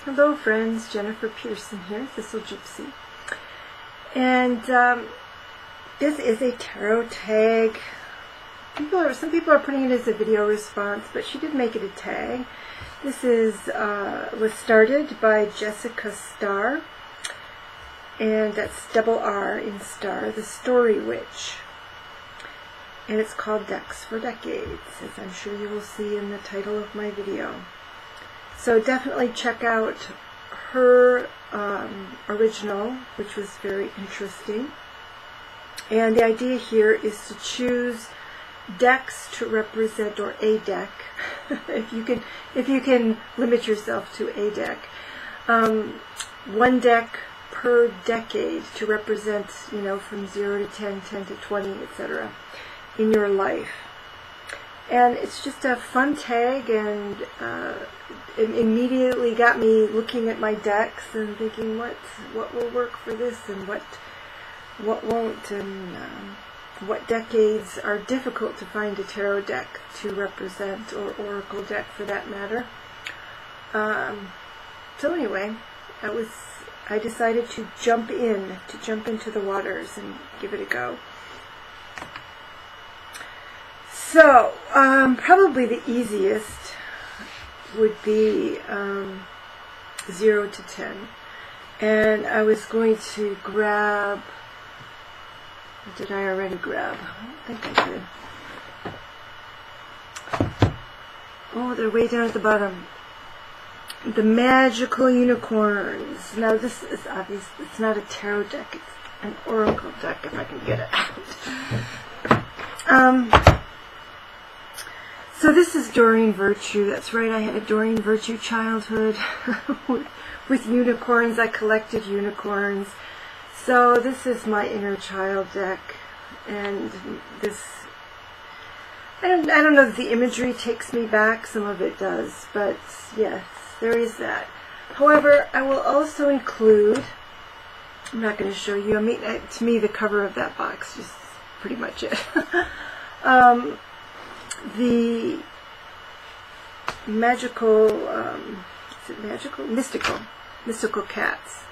Hello friends, Jennifer Pearson here, Thistle Gypsy. And this is a tarot tag. Some people are putting it as a video response, but she did make it a tag. This was started by Jessica Starr, and that's double R in Star, the Story Witch. And it's called Decks for Decades, as I'm sure you will see in the title of my video. So definitely check out her original, which was very interesting. And the idea here is to choose decks to represent, or a deck, if you can limit yourself to a deck. One deck per decade to represent, from 0 to 10, 10 to 20, etc. in your life. And it's just a fun tag, and it immediately got me looking at my decks and thinking what will work for this and what won't, and what decades are difficult to find a tarot deck to represent, or oracle deck for that matter. So anyway, I decided to jump into the waters and give it a go. So, probably the easiest would be 0 to 10. And I was going to grab, or did I already grab? I don't think I did. Oh, they're way down at the bottom. The Magical Unicorns. Now this is obvious, it's not a tarot deck, it's an oracle deck if I can get it out. So this is Doreen Virtue. That's right, I had a Doreen Virtue childhood with unicorns. I collected unicorns. So this is my inner child deck, and this, I don't know that the imagery takes me back. Some of it does, but yes, there is that. However, I will also include, I'm not going to show you, to me the cover of that box is pretty much it. The magical, is it magical? Mystical cats.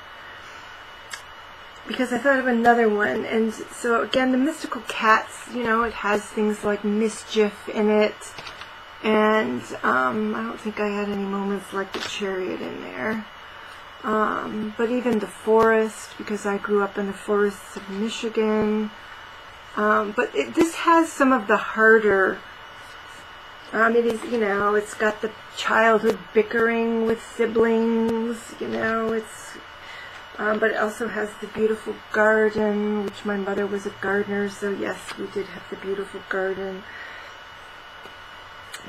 Because I thought of another one, and so again, the mystical cats, it has things like mischief in it, and I don't think I had any moments like the chariot in there. But even the forest, because I grew up in the forests of Michigan. But this has some of the harder, it is, it's got the childhood bickering with siblings, but it also has the beautiful garden, which my mother was a gardener, so yes, we did have the beautiful garden.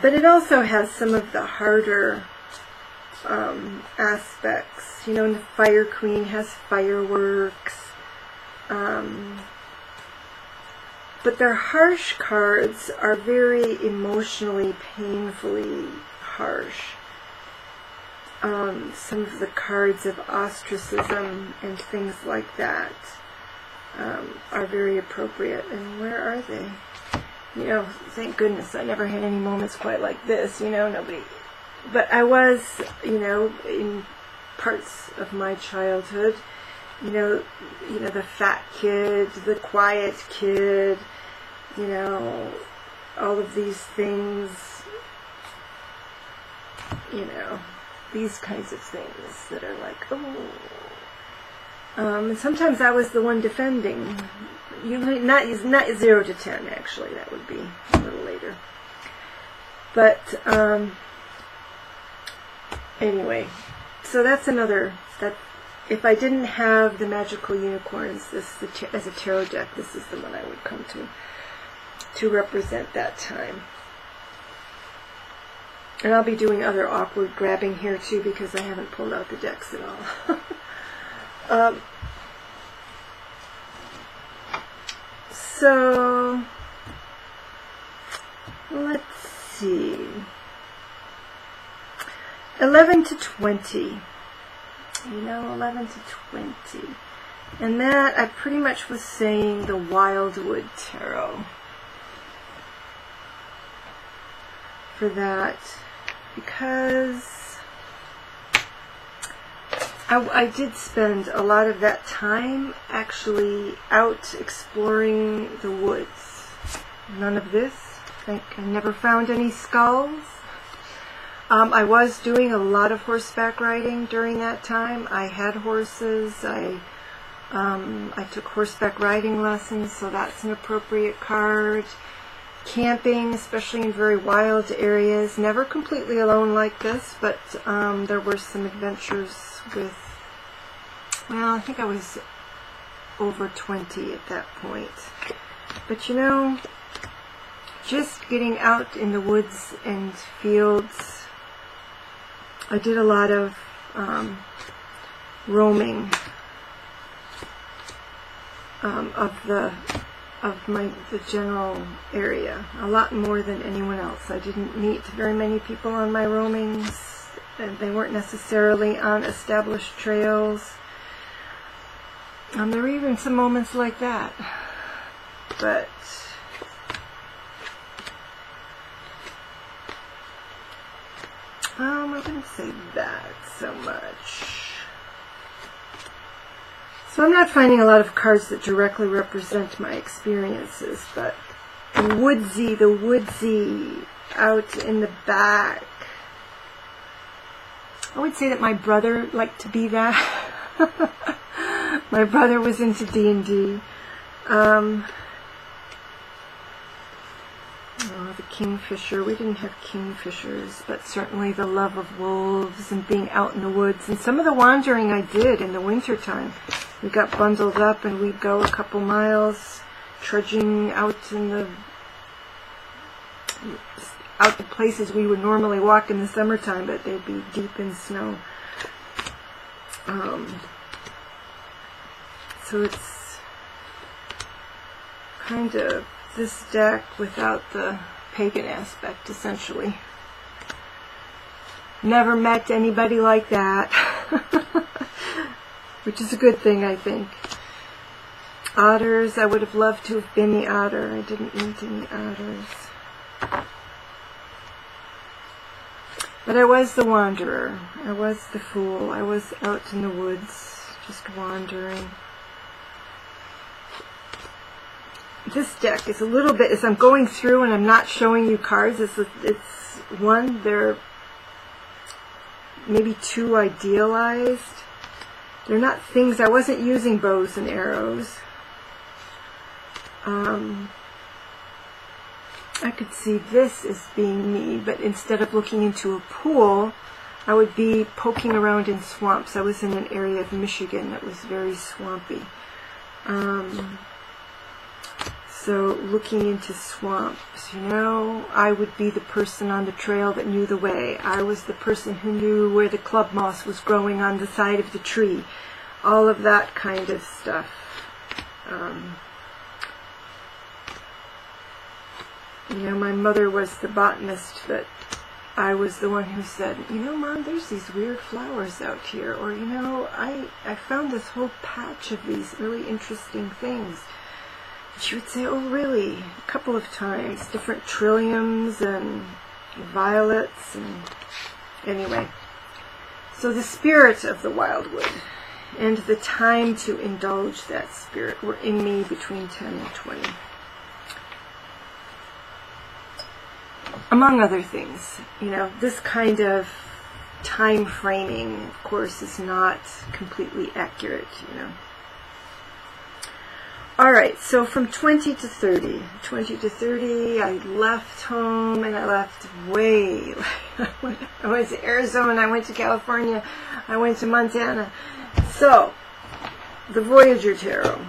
But it also has some of the harder aspects, and the Fire Queen has fireworks, but their harsh cards are very emotionally, painfully harsh. Some of the cards of ostracism and things like that are very appropriate. And where are they? Thank goodness I never had any moments quite like this, nobody. But I was, in parts of my childhood, the fat kid, the quiet kid, all of these things, these kinds of things that are like, oh. And sometimes I was the one defending. Usually not 0 to 10, actually. That would be a little later. But, anyway. So that's another, if I didn't have the Magical Unicorns as a tarot deck, this is the one I would come to represent that time. And I'll be doing other awkward grabbing here too, because I haven't pulled out the decks at all. So let's see. 11 to 20. 11 to 20. And that, I pretty much was saying the Wildwood Tarot for that, because I did spend a lot of that time actually out exploring the woods. None of this. I never found any skulls. I was doing a lot of horseback riding during that time. I had horses. I took horseback riding lessons, so that's an appropriate card. Camping, especially in very wild areas. Never completely alone like this, but there were some adventures with, well, I think I was over 20 at that point. But you know, just getting out in the woods and fields, I did a lot of roaming of the general area, a lot more than anyone else. I didn't meet very many people on my roamings, and they weren't necessarily on established trails. There were even some moments like that, but I wouldn't say that so much. So I'm not finding a lot of cards that directly represent my experiences, but the woodsy out in the back. I would say that my brother liked to be that. My brother was into D&D. The kingfisher. We didn't have kingfishers, but certainly the love of wolves and being out in the woods. And some of the wandering I did in the wintertime. We got bundled up and we'd go a couple miles trudging out to places we would normally walk in the summertime, but they'd be deep in snow. So it's kind of this deck without the pagan aspect, essentially. Never met anybody like that. Which is a good thing, I think. Otters, I would have loved to have been the otter. I didn't meet any otters. But I was the wanderer. I was the fool. I was out in the woods, just wandering. This deck is a little bit, as I'm going through and I'm not showing you cards, it's one, they're maybe too idealized. They're not things, I wasn't using bows and arrows. I could see this as being me, but instead of looking into a pool, I would be poking around in swamps. I was in an area of Michigan that was very swampy. So looking into swamps, you know, I would be the person on the trail that knew the way. I was the person who knew where the club moss was growing on the side of the tree. All of that kind of stuff. You know, my mother was the botanist, but I was the one who said, you know, Mom, there's these weird flowers out here. Or, you know, I found this whole patch of these really interesting things. She would say, oh, really? A couple of times. Different trilliums and violets. And anyway. So the spirit of the wildwood and the time to indulge that spirit were in me between 10 and 20. Among other things. You know, this kind of time framing, of course, is not completely accurate, you know. Alright, so from 20 to 30. 20 to 30, I left home, and I left way. I went to Arizona, I went to California, I went to Montana. So, the Voyager Tarot.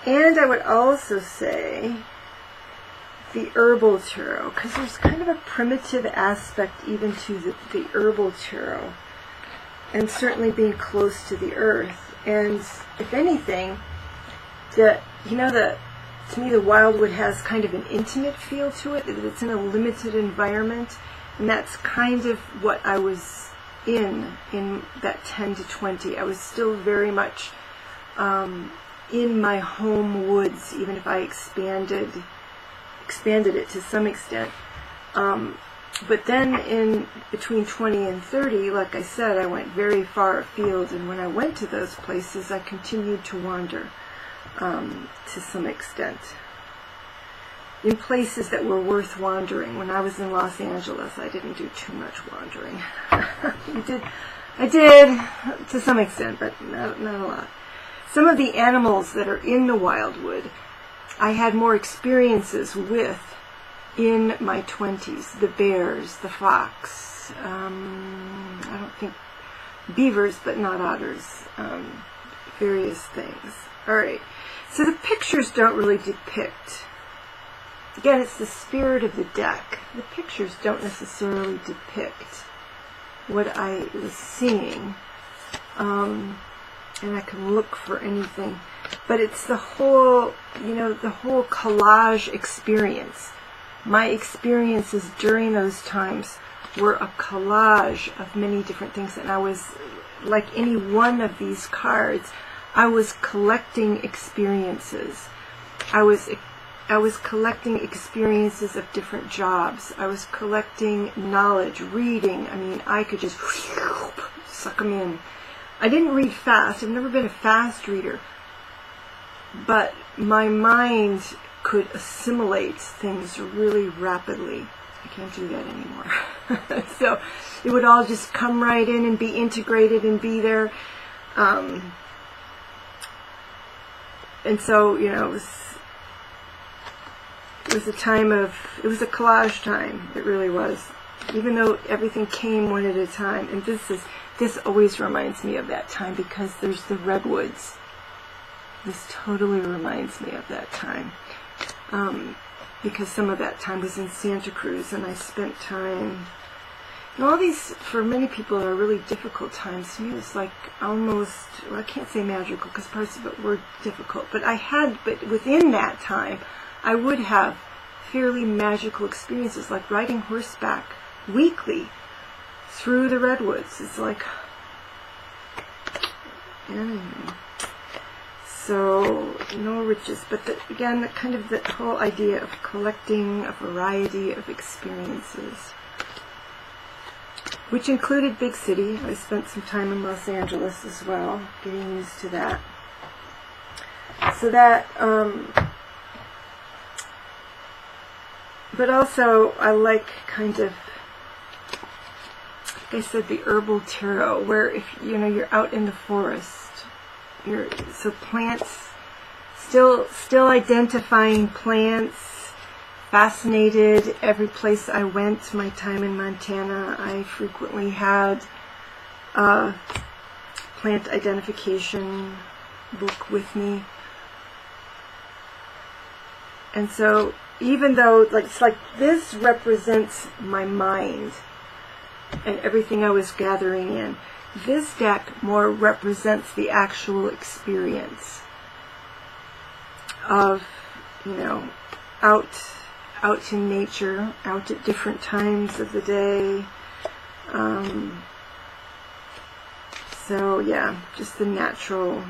And I would also say the Herbal Tarot, because there's kind of a primitive aspect even to the Herbal Tarot. And certainly being close to the earth. And if anything, to me the wildwood has kind of an intimate feel to it. It's in a limited environment, and that's kind of what I was in that 10 to 20. I was still very much in my home woods, even if I expanded it to some extent. But then in between 20 and 30, like I said, I went very far afield, and when I went to those places, I continued to wander to some extent. In places that were worth wandering. When I was in Los Angeles, I didn't do too much wandering. I did to some extent, but not a lot. Some of the animals that are in the wildwood, I had more experiences with in my 20s. The bears, the fox, I don't think beavers, but not otters, various things. All right, so the pictures don't really depict. Again, it's the spirit of the deck. The pictures don't necessarily depict what I was seeing, and I can look for anything, but it's the whole, the whole collage experience. My experiences during those times were a collage of many different things, and I was, like any one of these cards, I was collecting experiences. I was collecting experiences of different jobs. I was collecting knowledge, reading. I mean, I could just suck them in. I didn't read fast. I've never been a fast reader. But my mind could assimilate things really rapidly. I can't do that anymore. So it would all just come right in and be integrated and be there. And so, it was a time of, it was a collage time. It really was. Even though everything came one at a time. And this always reminds me of that time, because there's the redwoods. This totally reminds me of that time. Because some of that time was in Santa Cruz, and I spent time. And all these, for many people, are really difficult times. To me, it was like almost, well, I can't say magical, because parts of it were difficult. But within that time, I would have fairly magical experiences, like riding horseback weekly through the redwoods. It's like, so no riches, but again, the whole idea of collecting a variety of experiences, which included big city. I spent some time in Los Angeles as well, getting used to that. So that, but also I like like I said, the herbal tarot, where if you're out in the forest, so plants, still identifying plants. Fascinated every place I went. My time in Montana, I frequently had a plant identification book with me. And so even though it's like this represents my mind and everything I was gathering in, this deck more represents the actual experience of, out in nature, out at different times of the day. So yeah, just the natural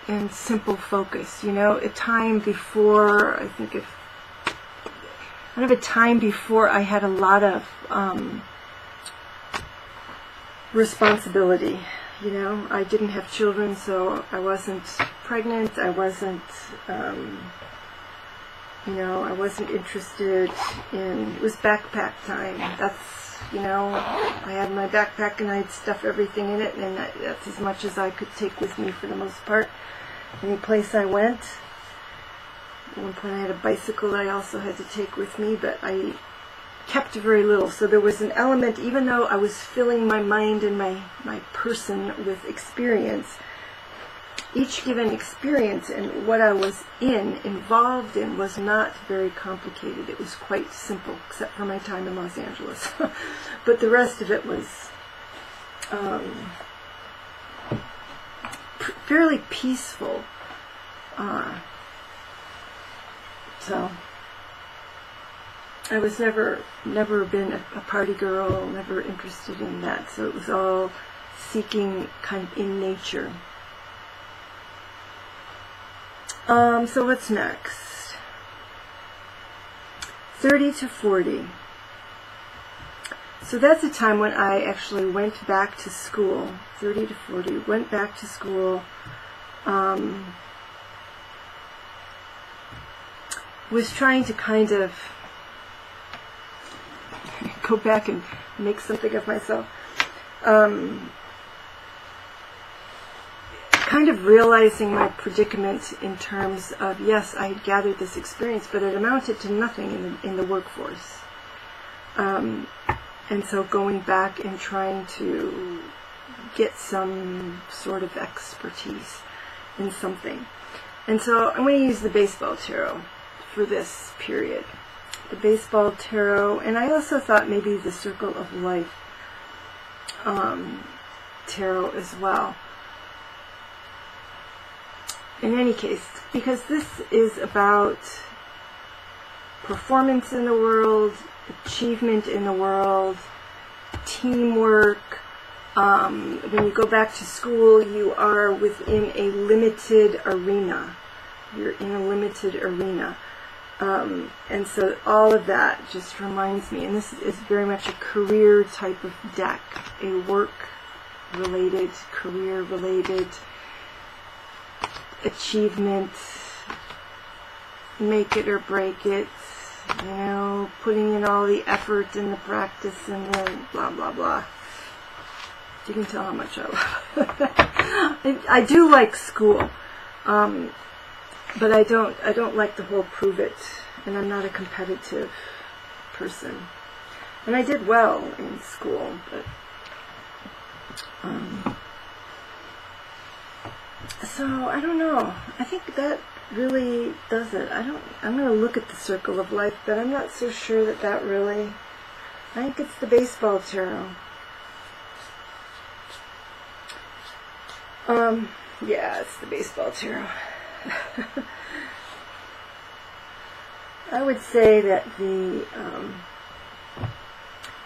and simple focus. A time before, I have a time before I had a lot of responsibility. I didn't have children, so I wasn't pregnant. I wasn't, I wasn't interested in, it was backpack time. That's, I had my backpack and I'd stuff everything in it, and that's as much as I could take with me for the most part. Any place I went. At one point I had a bicycle that I also had to take with me, but I kept very little. So there was an element, even though I was filling my mind and my person with experience, each given experience and what I was involved in was not very complicated. It was quite simple, except for my time in Los Angeles. But the rest of it was fairly peaceful. So I was never been a party girl, never interested in that. So it was all seeking kind of in nature. So what's next? 30 to 40. So that's a time when I actually went back to school. 30 to 40, went back to school. Was trying to kind of go back and make something of myself. Kind of realizing my predicament in terms of, yes, I had gathered this experience, but it amounted to nothing in the workforce. And so going back and trying to get some sort of expertise in something. And so I'm going to use the baseball tarot for this period. The baseball tarot, and I also thought maybe the Circle of Life tarot as well. In any case, because this is about performance in the world, achievement in the world, teamwork. When you go back to school, you are within a limited arena. You're in a limited arena. And so all of that just reminds me, and this is very much a career type of deck, a work-related, career-related, achievement, make it or break it, you know, putting in all the effort and the practice and the blah, blah, blah. You can tell how much I love it. I do like school. But I don't like the whole prove it, and I'm not a competitive person. And I did well in school, but so I don't know. I think that really does it. I'm going to look at the Circle of Life, but I'm not so sure that really. I think it's the baseball tarot. Yeah, it's the baseball tarot. I would say that the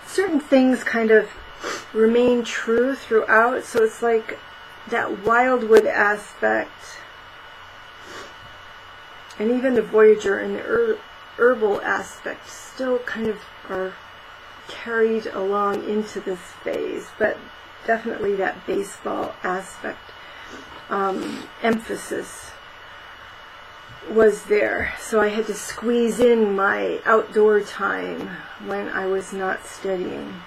certain things kind of remain true throughout, so it's like that wildwood aspect, and even the Voyager and the herbal aspect still kind of are carried along into this phase, but definitely that baseball aspect, emphasis was there. So I had to squeeze in my outdoor time when I was not studying.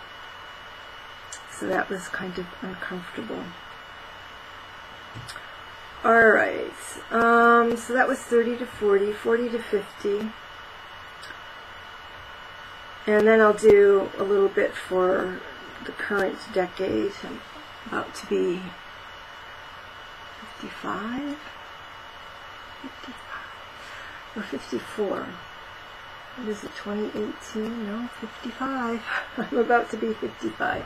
So that was kind of uncomfortable. Alright, so that was 30 to 40, 40 to 50. And then I'll do a little bit for the current decade. I'm about to be 55? 55 or 54. What is it, 2018? No, 55. I'm about to be 55.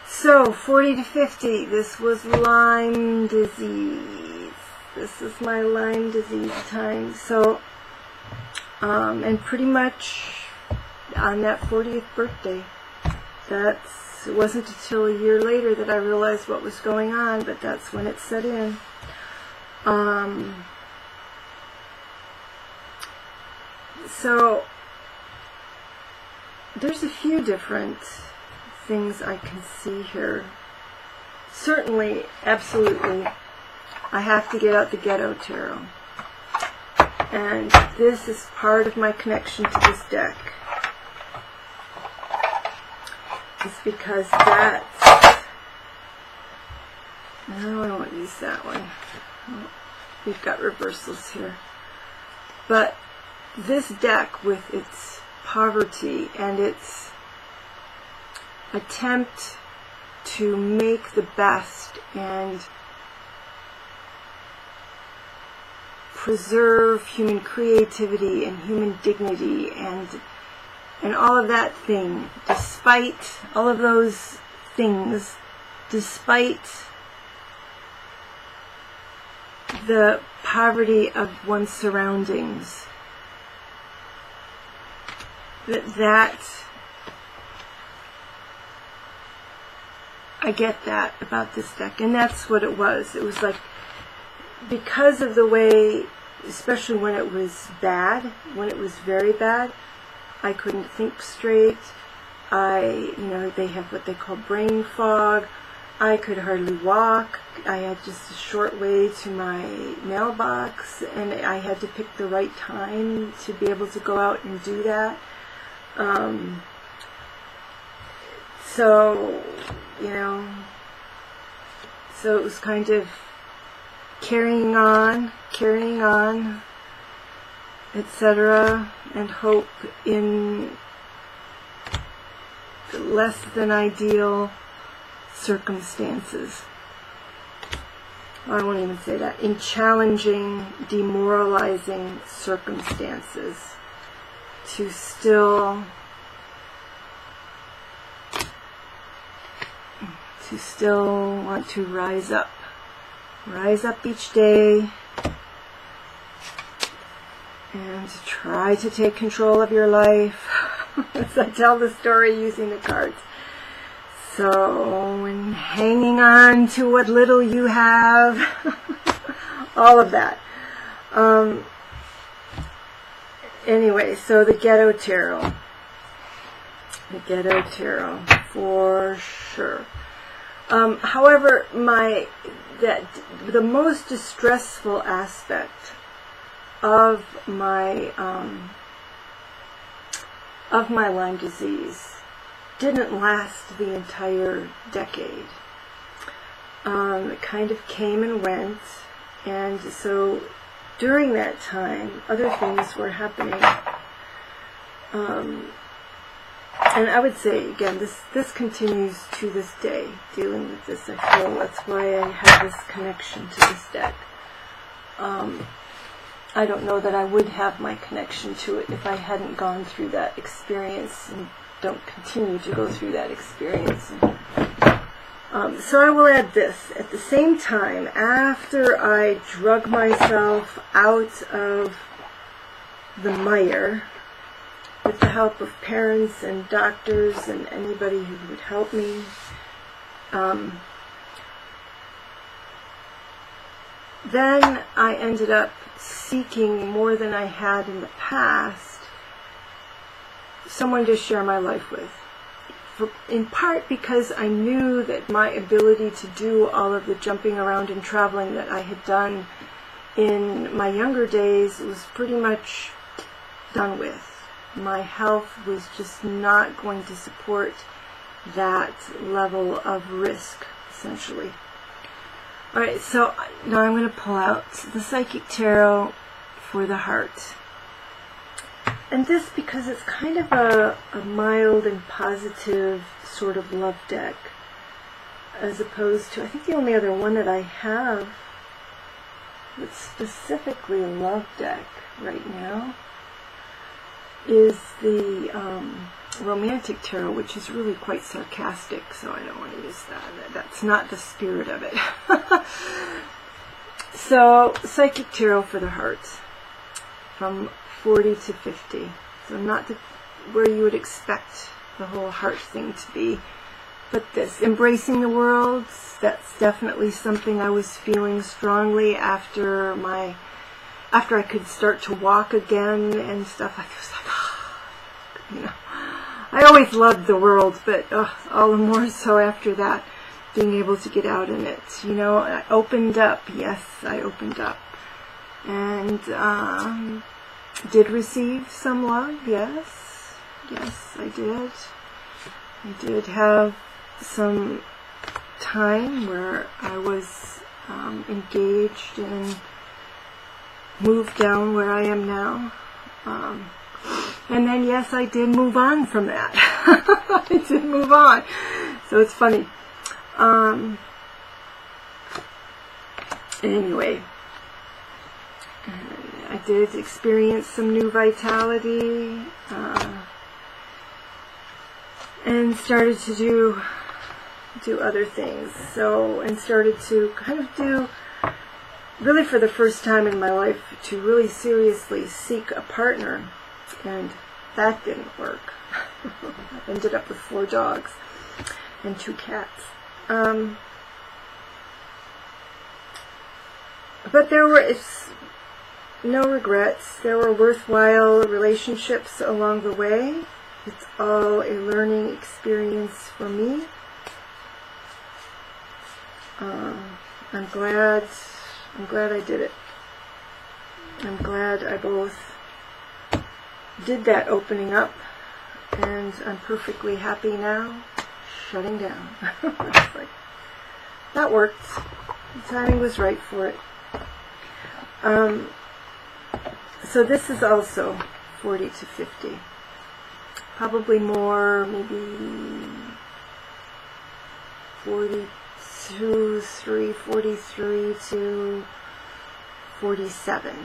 So 40 to 50, this was Lyme disease. This is my Lyme disease time. So, and pretty much on that 40th birthday, it wasn't until a year later that I realized what was going on, but that's when it set in. So there's a few different things I can see here. Certainly, absolutely, I have to get out the Ghetto Tarot. And this is part of my connection to this deck. It's because that's... No, I won't use that one. We've got reversals here. But this deck, with its poverty and its attempt to make the best and preserve human creativity and human dignity and all of that thing, despite all of those things, despite the poverty of one's surroundings, that I get that about this deck, and that's what it was. It was like, because of the way especially when it was bad, when it was very bad. I couldn't think straight. They have what they call brain fog. I could hardly walk. I had just a short way to my mailbox, and I had to pick the right time to be able to go out and do that. So it was kind of carrying on, etc., and hope in less than ideal circumstances. I won't even say that. In challenging, demoralizing circumstances, to still want to rise up each day and to try to take control of your life. As I tell the story using the cards. So, and hanging on to what little you have, all of that. Anyway, so the Ghetto Tarot. The Ghetto Tarot, for sure. However, the most distressful aspect of my Lyme disease didn't last the entire decade. It kind of came and went, and so during that time, other things were happening. And I would say, again, this continues to this day, dealing with this. I feel that's why I have this connection to this deck. I don't know that I would have my connection to it if I hadn't gone through that experience, and don't continue to go through that experience. So I will add this. At the same time, after I drug myself out of the mire, with the help of parents and doctors and anybody who would help me, then I ended up seeking, more than I had in the past, someone to share my life with. In part because I knew that my ability to do all of the jumping around and traveling that I had done in my younger days was pretty much done with. My health was just not going to support that level of risk, essentially. Alright, so now I'm going to pull out the Psychic Tarot for the heart. And this because it's kind of a mild and positive sort of love deck, as opposed to, I think the only other one that I have that's specifically a love deck right now is the Romantic Tarot, which is really quite sarcastic, so I don't want to use that. That's not the spirit of it. So, Psychic Tarot for the heart, from 40 to 50. So not where you would expect the whole heart thing to be, but this, embracing the world, that's definitely something I was feeling strongly after I could start to walk again and stuff. I was like, I always loved the world, but all the more so after that, being able to get out in it. I opened up. Yes, I opened up. And did receive some love. Yes, I did. I did have some time where I was engaged and moved down where I am now. And then, yes, I did move on from that. I did move on. So it's funny. Anyway, I did experience some new vitality, and started to do other things. And started to kind of do, really for the first time in my life, to really seriously seek a partner. And that didn't work. I ended up with 4 dogs and 2 cats. But there were, no regrets. There were worthwhile relationships along the way. It's all a learning experience for me. I'm glad I did it. I'm glad I both did that opening up, and I'm perfectly happy now shutting down. It's like, that worked. The timing was right for it. So this is also 40 to 50. Probably more, maybe 43 to 47.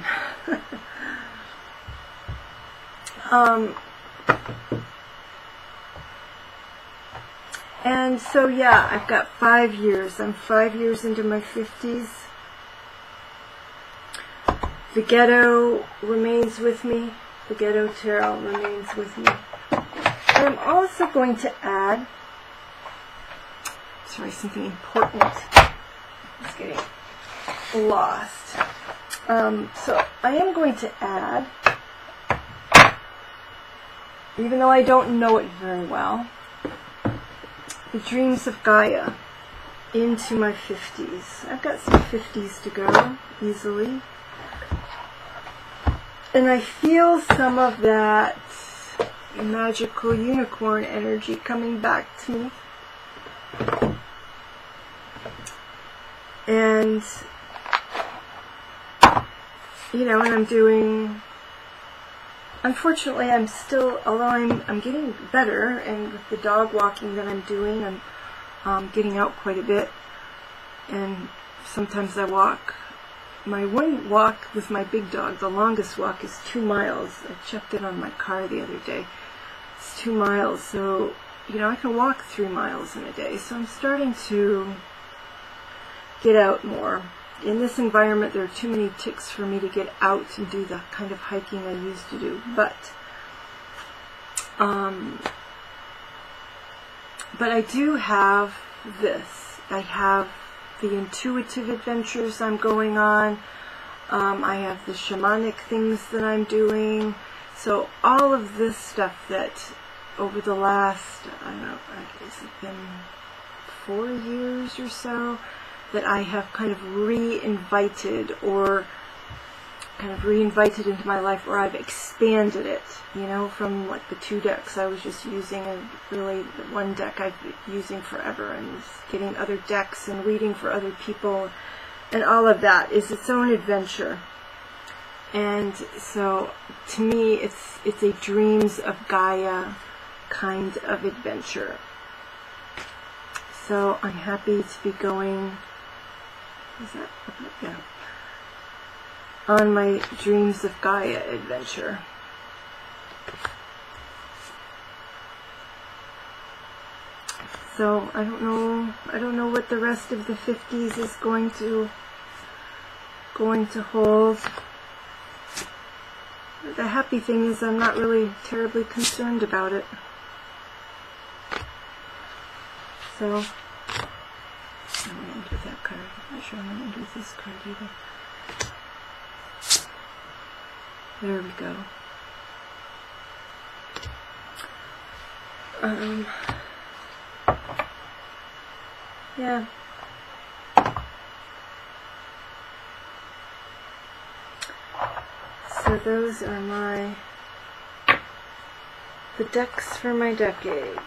And so yeah, I've got 5 years. I'm 5 years into my 50s. The ghetto remains with me. The ghetto tarot remains with me. And I'm also going to add, sorry, something important. It's getting lost. So I am going to add, even though I don't know it very well, the dreams of Gaia into my 50s. I've got some 50s to go, easily. And I feel some of that magical unicorn energy coming back to me. And, you know, and I'm doing, unfortunately I'm still, although I'm getting better, and with the dog walking that I'm doing, I'm getting out quite a bit, and sometimes I walk. My one walk with my big dog, the longest walk, is 2 miles. I checked it on my car the other day. It's 2 miles, so, you know, I can walk 3 miles in a day. So I'm starting to get out more. In this environment, there are too many ticks for me to get out and do the kind of hiking I used to do. But I do have this. I have the intuitive adventures I'm going on. I have the shamanic things that I'm doing. So all of this stuff that over the last, I don't know, I guess it's been 4 years or so, that I have kind of re-invited into my life, or I've expanded it, you know, from like the 2 decks I was just using, and really the 1 deck I've been using forever, and getting other decks and reading for other people, and all of that is its own adventure. And so to me it's a dreams of Gaia kind of adventure. So I'm happy to be going, is that, yeah, on my dreams of Gaia adventure. So I don't know what the rest of the 50s is going to hold. The happy thing is I'm not really terribly concerned about it. So I don't want to end with that card. I'm not sure I'm going to end with this card either. There we go. Yeah. So those are the decks for my decades.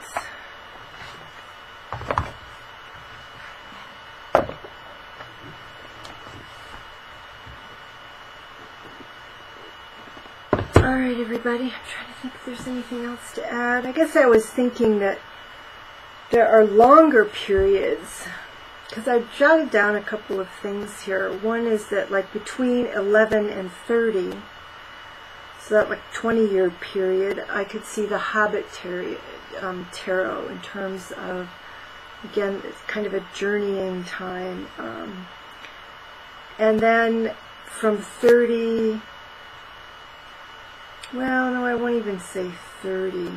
Alright everybody, I'm trying to think if there's anything else to add. I guess I was thinking that there are longer periods, because I jotted down a couple of things here. One is that like between 11 and 30, so that like 20-year period, I could see the Hobbit tarot in terms of, again, it's kind of a journeying time. And then from 30, well, no, I won't even say 30.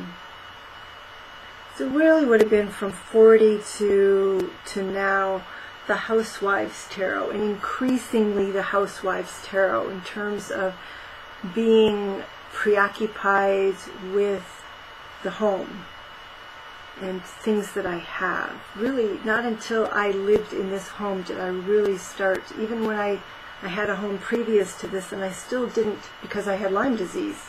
So it really would have been from 40 to now the Housewives Tarot, and increasingly the Housewives Tarot, in terms of being preoccupied with the home and things that I have. Really, not until I lived in this home did I really start, even when I had a home previous to this, and I still didn't, because I had Lyme disease.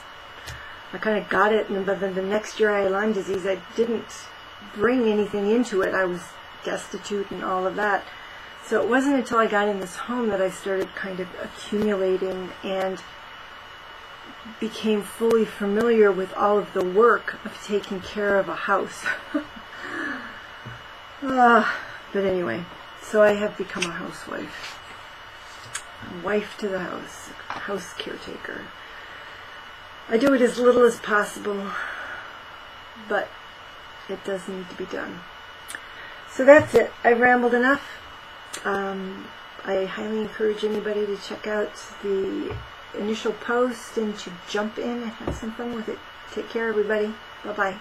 I kind of got it, and then the next year I had Lyme disease. I didn't bring anything into it. I was destitute and all of that. So it wasn't until I got in this home that I started kind of accumulating and became fully familiar with all of the work of taking care of a house. But anyway, so I have become a housewife. A wife to the house, a house caretaker. I do it as little as possible, but it does need to be done. So that's it. I've rambled enough. I highly encourage anybody to check out the initial post and to jump in and have some fun with it. Take care, everybody. Bye-bye.